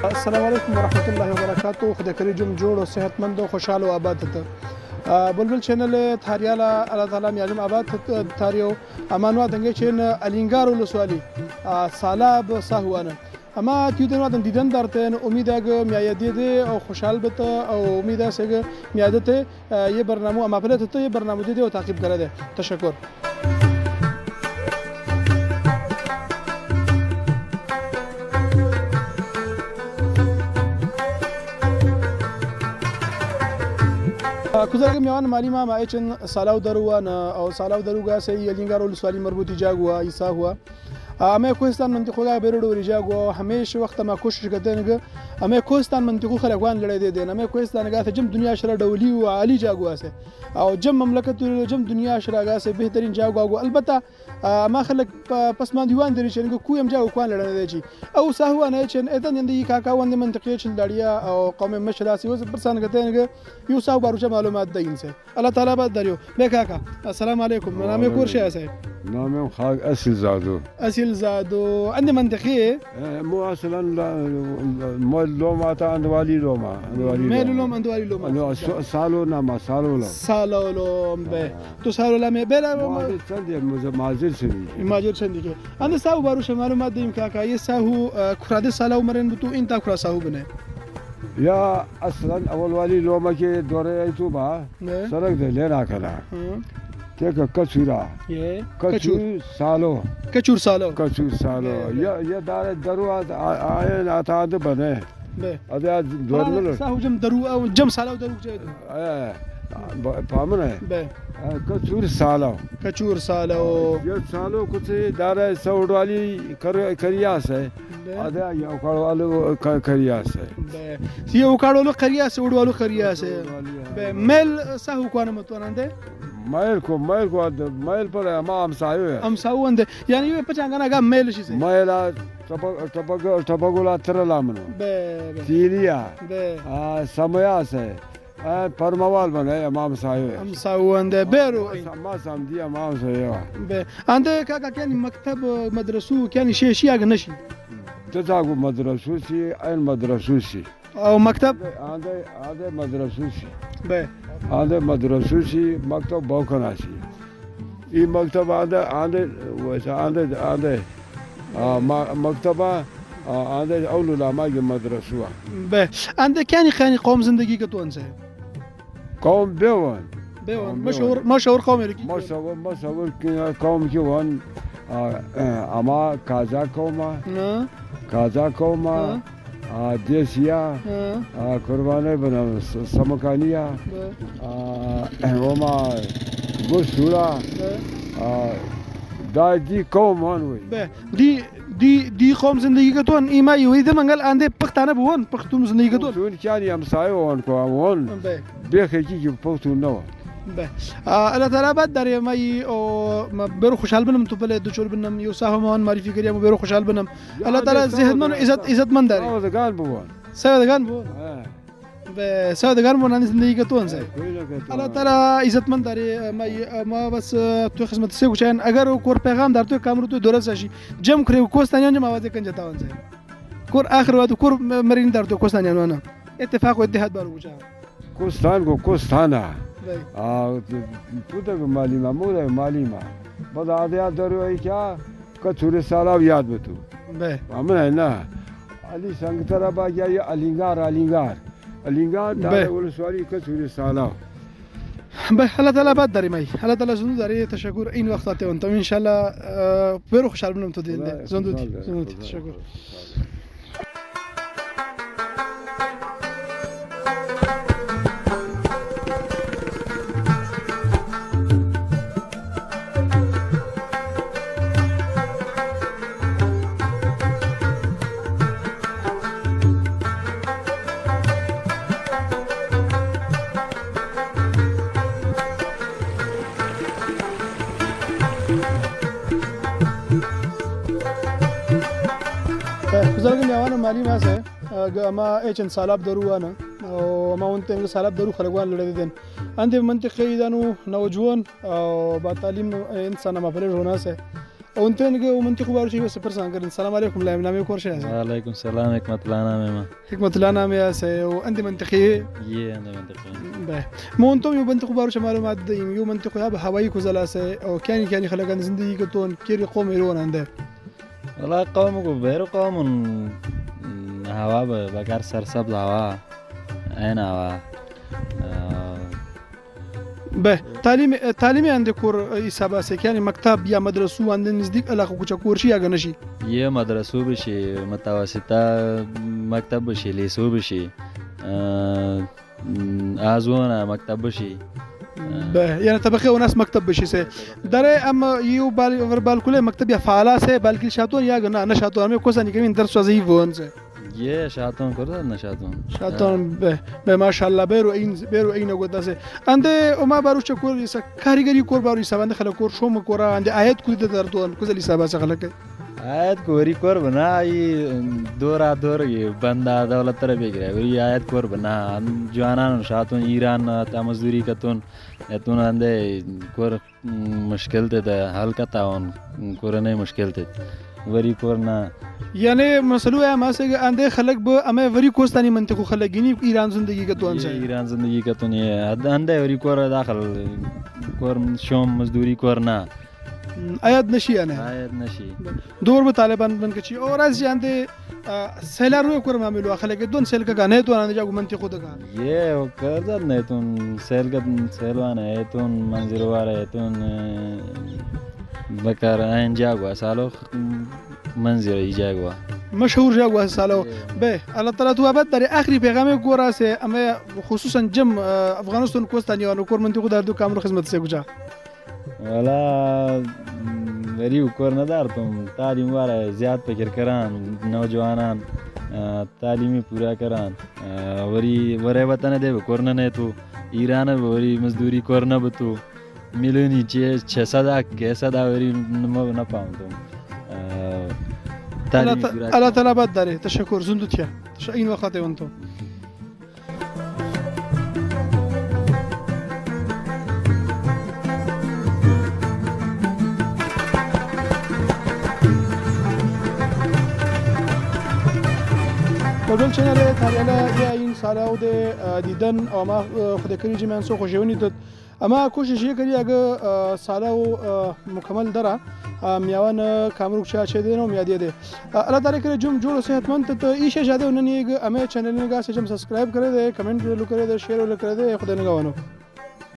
السلام علیکم ورحمۃ اللہ وبرکاتہ. خدای کری جم جوړ او صحتمند او خوشاله او آباد ته بلبل چینل تاریالا الله تعالی میاجم آباد تاریو امانوا دنگه چین الینگار ولسوالی سالاب ساهوانه اما تیودن وادن دیدن دارتن امید اگ میایدیده او خوشحال بته او امید اسگ میادته یه برنامه اما پلت یه برنامه دیده او تعقیب کرده. تشکر. كذلك ميوان مالي ما ايشن سالاو دروان او سالاو دروغا سي يلينغارو لسوالي مربوطي جاغوا ايسا هوا اما کوهستان منطقه بیرو ریجاگو همیشه وقت ما کوشش کردن اما کوهستان منطقه خلقوان لړې دي اما کوهستان غاته جم دنیا شره دولی او عالی جاگو اسه او جم مملکت جم دنیا شره غاسه بهترین جاگو البته ما خلق پسمان دیوان دري چې کویم جاگو کوان لړې دي او ساهو نه چې اذن اندي کاکا وند منطقه چې لړیا او قوم مشراسي وز پرسان کته یو ساو باروچه معلومات دینسه الله تعالی بد دریو به کاکا السلام علیکم نام کورشه اسه نام خاک اصل زادو زادو عندي منطقية مو اصلا مو لوما تا اندوالي لوما ميلو لوم اندوالي لوما سالو نما سالو لوم به تو سالو لامي بلا ما تندي ماجر سندي كي انا ساو باروش معلومات ديم كاكا يساهو كراد سالو مرن بتو انت كرا ساهو بنه يا اصلا اول والي لوما كي دوره ايتو با سرق ده لنا كلا كيك كچورا كچور سالو يا دار دروات عين اتعاد بنه هذا دور ساهو جم درو او جم سالو درو جيد فهمنا كچور سالو يا سالو كنت دار سودالي كرياس ہے هذا يا وكالو كرياس ہے يا وكالو كرياس ودوالو كرياس مل ساهو كونه متوننده مايل پر امام سايو انده يعني يو پچانگنا گا ميل شي مايلا تبغولا ترلامنو تيليا سميا سه پرموال بنه امام سايو انده بيرو ما سام دي امام سايو انده كاكا كان مكتب مدرسو كان شي اگ نشي تزاغو مدرسو سي ان مدرسو سي او مكتب هذا مدرسو سي هذا مدرسو سي مكتب بوكناسي اي مكتب هذا مكتبه هذا اول علماء مدرسه به عندك كان خاني قوم زندگی که تو انسه قوم بيوان مشهور قوم مشهور قوم كيوان اما كازا قوما ديسيا قربانه بنا سمكانيا وما بوشورا دي قوم هون دي قوم زندگی که تو ایما یوی ده منگل انده پختانه بون پختون زندگی که تو سون کانی هم سایوان کوامون بخی کی پختون نو به الله تعالی بعد در مای او برو خوشحال بنم تو بله دچول بنم یو ساهمان معرفی کردم برو خوشحال بنم الله تعالی ذهن من عزت من داره سودگان بون به سودگان بون زندگی که تو انسه الله تعالی عزت من داره ما بس تو خدمت سه کوچن اگر کور پیغام در تو کامرو تو درست شي جم کړو کوستانیان جم आवाज کنه تا ونځه کور اخر واد کور مرین در تو کوستانیان ونه اتفاق و اتحاد بارو وجا کوستانا پوده مالیما بعد آدیا درو ای کیا کچوری سالا یاد بتو به امن نه علی سنگترا با یا الینگار دار ولسوالی کچوری سالا به الله تعالی بعد داری مای الله تعالی زندو داری تشکر این وقت ته انت ان شاء الله برو خوشحال بنم تو دین زندو تشکر زلګم یوانه مالی ماسه ما ايچن سالاب دروانه او ما وانت سالاب درو خلقوان لړې دي اندې منطقې دانو نوجوان او با تعلیم انسان ما بل ژونداسه وانت نگه منطقه بارشی بس پرسان کردن سلام علیکم لا نامه کورشه هست وعلیکم السلام حکمت الله نامه ما حکمت الله نامه هست و انت منطقه انا منطقه به ما انتم یو منطقه بارش معلومات دیم یو منطقه ها هوایی کوزل است او کانی خلقان زندگی کتون کیری قوم ایران انده والله قوم کو بیرو قوم هوا بگر سرسبز هوا عین هوا به تعلیم اند کور حساب است یعنی مکتب یا مدرسه اند نزدیک علاقه کوچه کورشی یا گنشی یه مدرسه بشی متوسطه مکتب بشی لیسو بشی آزونه مکتب بشی به یعنی طبقه و ناس مکتب بشی سه داره اما یو بال کله مکتب یا فعاله سه بلکه شاتون یا نه شاتون می کوسانی کمین درس وظیفه ونزه یه شاتون کرده نه شاتون به ماشاءالله بیرو این گوداسه انده ما باروش کور اس کاریگری کور بارو حساب خلک کور شوم کور انده آیت کو د دردون کو زلی حساب خلک آیت کوری کور بنا ای دور بندا دولت تر بگیره وی آیت کور بنا جوانان شاتون ایران تا مزدوری کتون اتون انده کور مشکل ته حل کتاون کور نه مشکل ته وری کورنا یعنی مسئله ما سه انده خلق به اما وری کوستانی منطقه خلقینی ایران زندگی کتون سه ایران زندگی کتون انده وری کور داخل کور شوم مزدوری کورنا آیت نشی نه آیت نشی دور به طالبان بن کچی اور از جانده سیلارو کور معاملو خلق دون سیل کا نه تو انده جاگو منطقه دگا یه کردن نه تون سیلوان ایتون منظروار ایتون بکر این جاگوا سالو منظر ای جاگوا مشهور جاگوا سالو به الله تعالی تو بعد در آخری پیغام گورا سه اما خصوصا جم افغانستان کوستانی و کور منطقه در دو کامل خدمت سه کجا والا وری کور ندارتم تعلیم واره زیاد فکر کران نوجوانان تعلیمی پورا کران وری وطن دے کور نه تو ایران وری مزدوری کور نه بتو میلیونی چه 600 کیسه وری نه پاوم الله تعالی بد داره تشکر زندوتیا این وقت اونتو بل چنل تاریالا یا این سالاو ده دیدن او ما خود کری جمعن سو خوشیونی داد اما کوشش یه کری اگه سالاو مکمل داره میوان کامروک چه چه نو میادیه ده الله تعالی کرے جم جوړ صحتمند ته ایشه جاده وننیګ امه چینل نه گا سجم سبسکرایب کړئ دے کمنټ ولو کړئ دے شیر ولو کړئ دے خدای نه غوانو